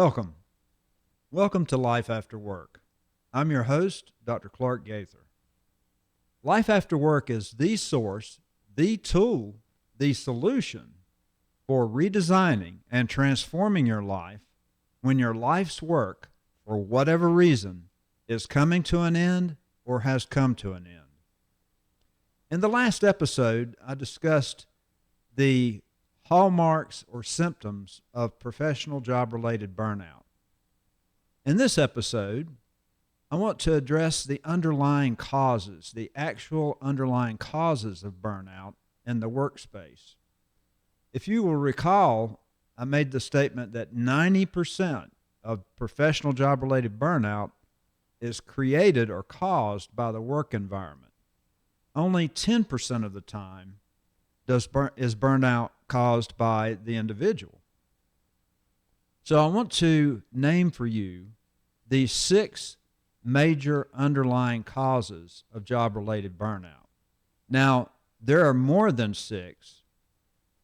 Welcome. Welcome to Life After Work. I'm your host, Dr. Clark Gaither. Life After Work is the source, the tool, the solution for redesigning and transforming your life when your life's work, for whatever reason, is coming to an end or has come to an end. In the last episode, I discussed the hallmarks or symptoms of professional job-related burnout. In this episode, I want to address the underlying causes, the actual underlying causes of burnout in the workspace. If you will recall, I made the statement that 90% of professional job-related burnout is created or caused by the work environment. Only 10% of the time is burnout caused by the individual. So I want to name for you the 6 major underlying causes of job-related burnout. Now, there are more than 6,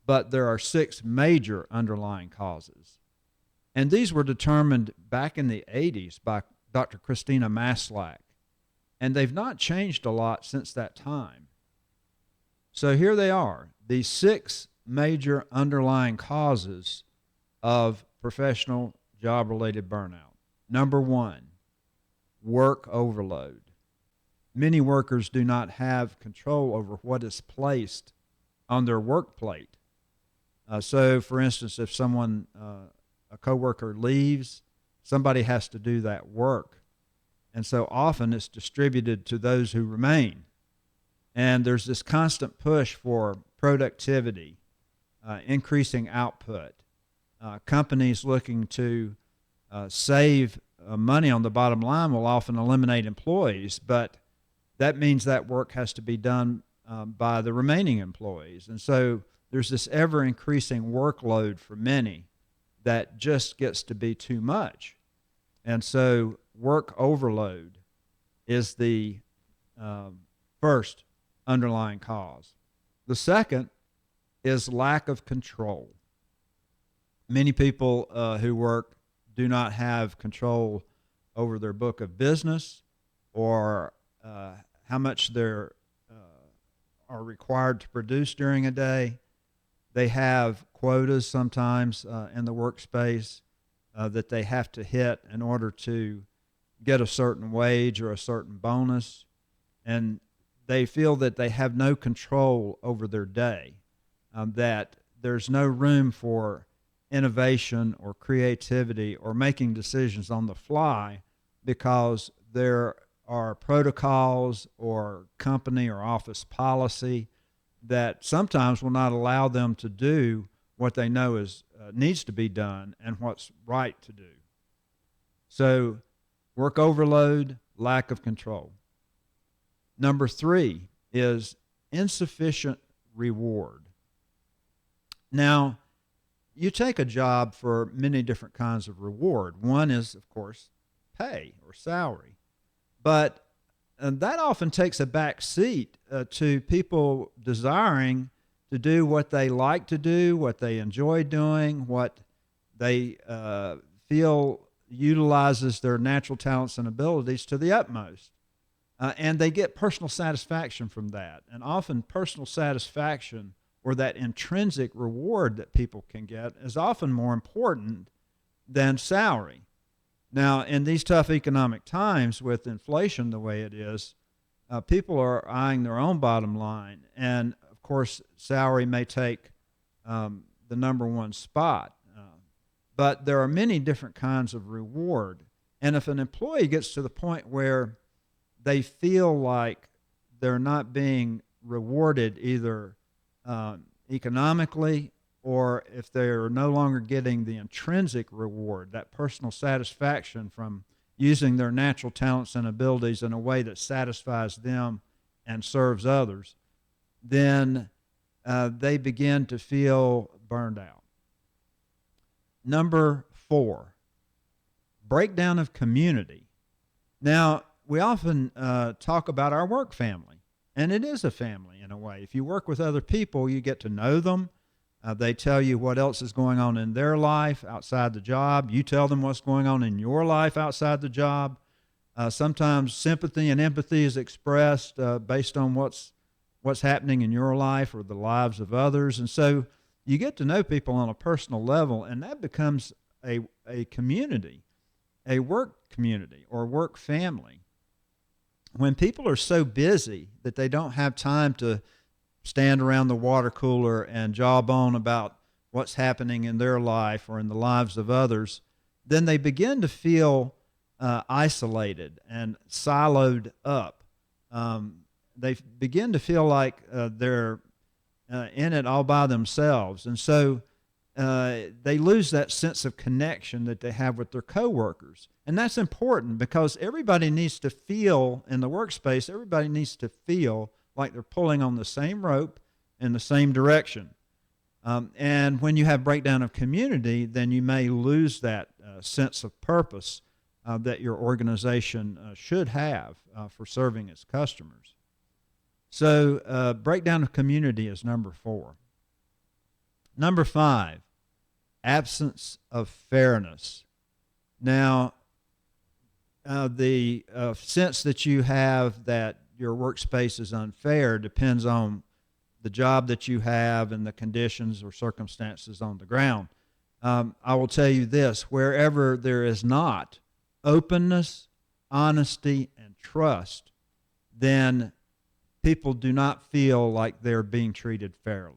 but there are 6 major underlying causes. And these were determined back in the 80s by Dr. Christina Maslach, and they've not changed a lot since that time. So here they are, the 6 major underlying causes of professional job-related burnout. Number 1, work overload. Many workers do not have control over what is placed on their work plate. So, for instance, if a coworker leaves, somebody has to do that work. And so often it's distributed to those who remain. And there's this constant push for productivity, increasing output. Companies looking to save money on the bottom line will often eliminate employees, but that means that work has to be done by the remaining employees. And so there's this ever-increasing workload for many that just gets to be too much. And so work overload is the first underlying cause. The second is lack of control. Many people who work do not have control over their book of business or how much they are required to produce during a day. They have quotas sometimes in the workspace that they have to hit in order to get a certain wage or a certain bonus. And they feel that they have no control over their day, that there's no room for innovation or creativity or making decisions on the fly because there are protocols or company or office policy that sometimes will not allow them to do what they know is needs to be done and what's right to do. So work overload, lack of control. Number 3 is insufficient reward. Now, you take a job for many different kinds of reward. One is, of course, pay or salary. But that often takes a back seat to people desiring to do what they like to do, what they enjoy doing, what they feel utilizes their natural talents and abilities to the utmost. And they get personal satisfaction from that. And often personal satisfaction or that intrinsic reward that people can get is often more important than salary. Now, in these tough economic times with inflation the way it is, people are eyeing their own bottom line. And, of course, salary may take the number 1 spot. But there are many different kinds of reward. And if an employee gets to the point where they feel like they're not being rewarded either economically or if they're no longer getting the intrinsic reward, that personal satisfaction from using their natural talents and abilities in a way that satisfies them and serves others, then they begin to feel burned out. Number 4, breakdown of community. Now, we often talk about our work family, and it is a family in a way. If you work with other people, you get to know them. They tell you what else is going on in their life outside the job. You tell them what's going on in your life outside the job. Sometimes sympathy and empathy is expressed based on what's happening in your life or the lives of others. And so you get to know people on a personal level, and that becomes a community, a work community or work family. When people are so busy that they don't have time to stand around the water cooler and jawbone about what's happening in their life or in the lives of others, then they begin to feel isolated and siloed up. They begin to feel like they're in it all by themselves. And so they lose that sense of connection that they have with their coworkers. And that's important because everybody needs to feel in the workspace, everybody needs to feel like they're pulling on the same rope in the same direction. And when you have breakdown of community, then you may lose that sense of purpose that your organization should have for serving its customers. So breakdown of community is number 4. Number 5, absence of fairness. Now, the sense that you have that your workspace is unfair depends on the job that you have and the conditions or circumstances on the ground. I will tell you this, wherever there is not openness, honesty, and trust, then people do not feel like they're being treated fairly.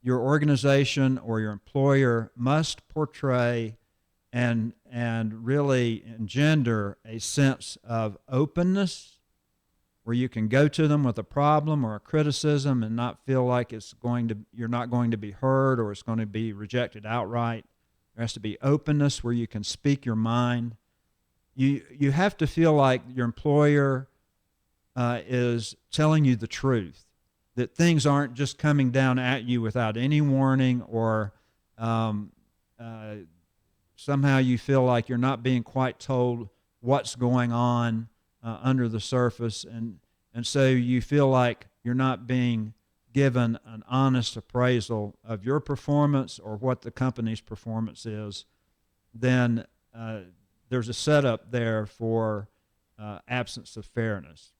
Your organization or your employer must portray and really engender a sense of openness where you can go to them with a problem or a criticism and not feel like you're not going to be heard or it's going to be rejected outright. There has to be openness where you can speak your mind. You have to feel like your employer is telling you the truth, that things aren't just coming down at you without any warning or somehow you feel like you're not being quite told what's going on under the surface, and so you feel like you're not being given an honest appraisal of your performance or what the company's performance is, then there's a setup there for absence of fairness.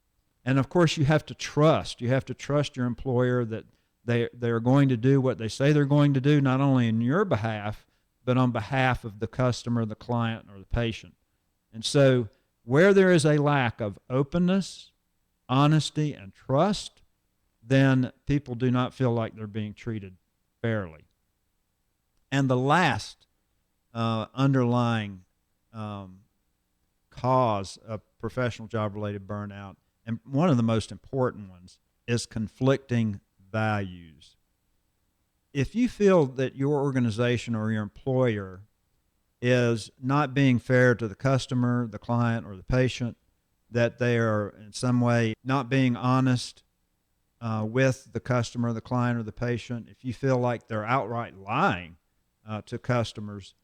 And of course, you have to trust. You have to trust your employer that they're going to do what they say they're going to do, not only in your behalf, but on behalf of the customer, the client, or the patient. And so where there is a lack of openness, honesty, and trust, then people do not feel like they're being treated fairly. And the last underlying cause of professional job-related burnout, and one of the most important ones, is conflicting values. If you feel that your organization or your employer is not being fair to the customer, the client, or the patient, that they are in some way not being honest with the customer, the client, or the patient, if you feel like they're outright lying to customers,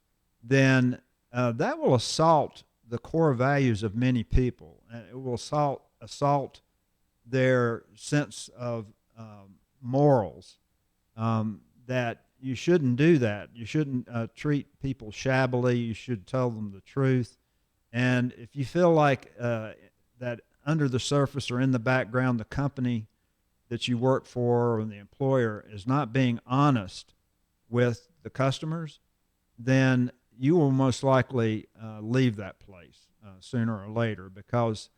then that will assault the core values of many people. And it will assault their sense of morals, that you shouldn't do that. You shouldn't treat people shabbily. You should tell them the truth. And if you feel like that under the surface or in the background, the company that you work for or the employer is not being honest with the customers, then you will most likely leave that place sooner or later, because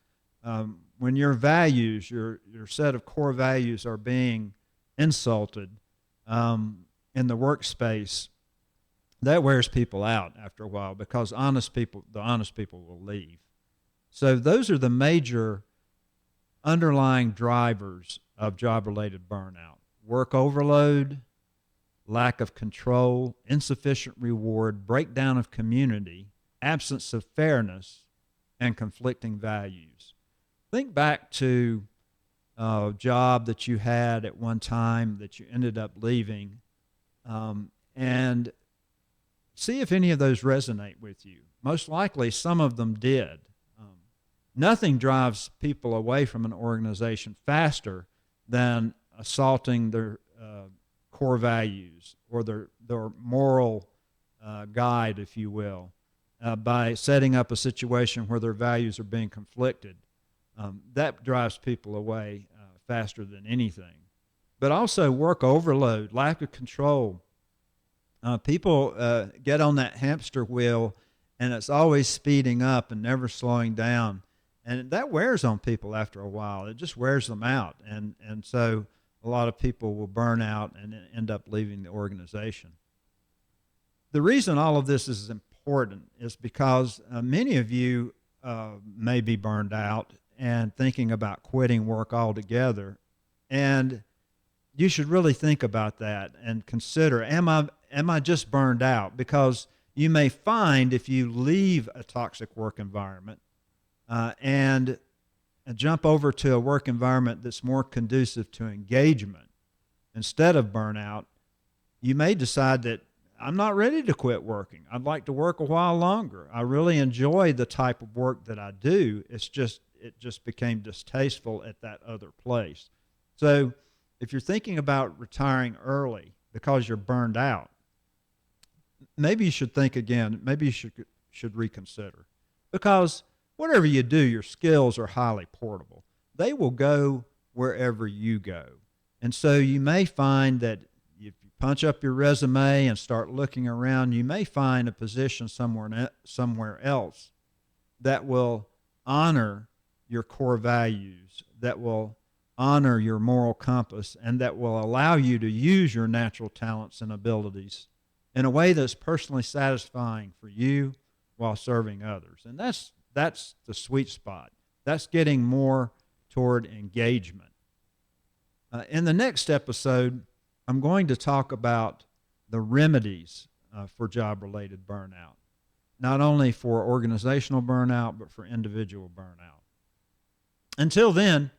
when your values, your set of core values are being insulted in the workspace, that wears people out after a while, because the honest people will leave. So those are the major underlying drivers of job-related burnout: work overload, lack of control, insufficient reward, breakdown of community, absence of fairness, and conflicting values. Think back to a job that you had at one time that you ended up leaving, and see if any of those resonate with you. Most likely some of them did. Nothing drives people away from an organization faster than assaulting their core values or their moral guide, if you will, by setting up a situation where their values are being conflicted. That drives people away faster than anything. But also work overload, lack of control. People get on that hamster wheel and it's always speeding up and never slowing down. And that wears on people after a while. It just wears them out. And so a lot of people will burn out and end up leaving the organization. The reason all of this is important is because many of you may be burned out and thinking about quitting work altogether. And you should really think about that and consider, am I just burned out? Because you may find if you leave a toxic work environment and jump over to a work environment that's more conducive to engagement instead of burnout, you may decide that I'm not ready to quit working. I'd like to work a while longer. I really enjoy the type of work that I do. It just became distasteful at that other place. So if you're thinking about retiring early because you're burned out, maybe you should think again. Maybe you should reconsider. Because whatever you do, your skills are highly portable. They will go wherever you go. And so you may find that if you punch up your resume and start looking around, you may find a position somewhere else that will honor your core values, that will honor your moral compass, and that will allow you to use your natural talents and abilities in a way that's personally satisfying for you while serving others. And that's the sweet spot. That's getting more toward engagement. In the next episode, I'm going to talk about the remedies for job-related burnout, not only for organizational burnout, but for individual burnout. Until then,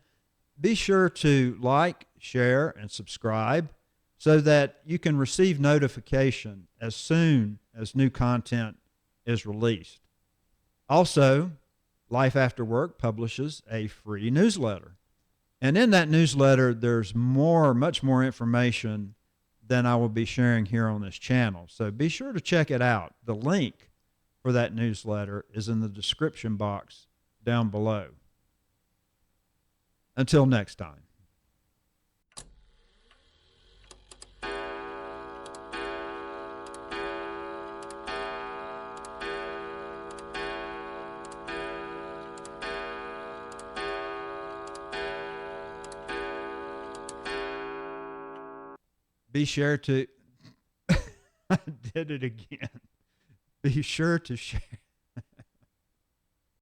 be sure to like, share, and subscribe so that you can receive notification as soon as new content is released. Also, Life After Work publishes a free newsletter. And in that newsletter, there's much more information than I will be sharing here on this channel. So be sure to check it out. The link for that newsletter is in the description box down below. Until next time. Be sure to, I did it again. Be sure to share.